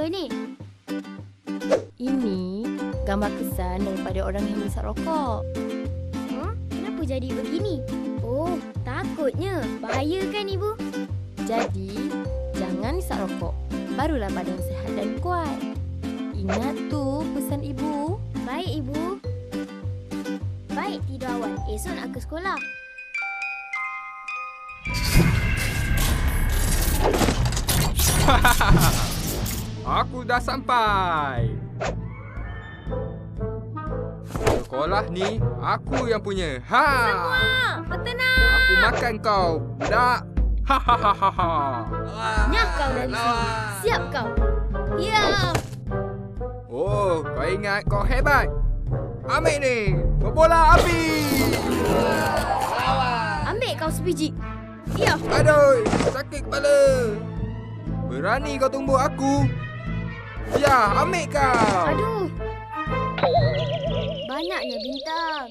apa ni? Ini gambar kesan daripada orang yang menghisap rokok. Kenapa jadi begini? Oh, takutnya. Bahaya kan, Ibu? Jadi, jangan hisap rokok. Barulah badan sihat dan kuat. Ingat tu pesan ibu. Baik, Ibu. Baik, tidur awal. Esok nak ke sekolah. Aku dah sampai. Sekolah ni aku yang punya. Ha. Semua, bertenang. Aku makan kau, budak. Ha ha ha ha ha. Nyah kau dari sini. Siap kau. Ya. Oh, kau ingat kau hebat. Ambil ni, bola api. Ambil kau sebiji. Ya. Aduh, sakit kepala. Berani kau tumbuk aku? Ya, ambil kau. Aduh. Banyaknya bintang.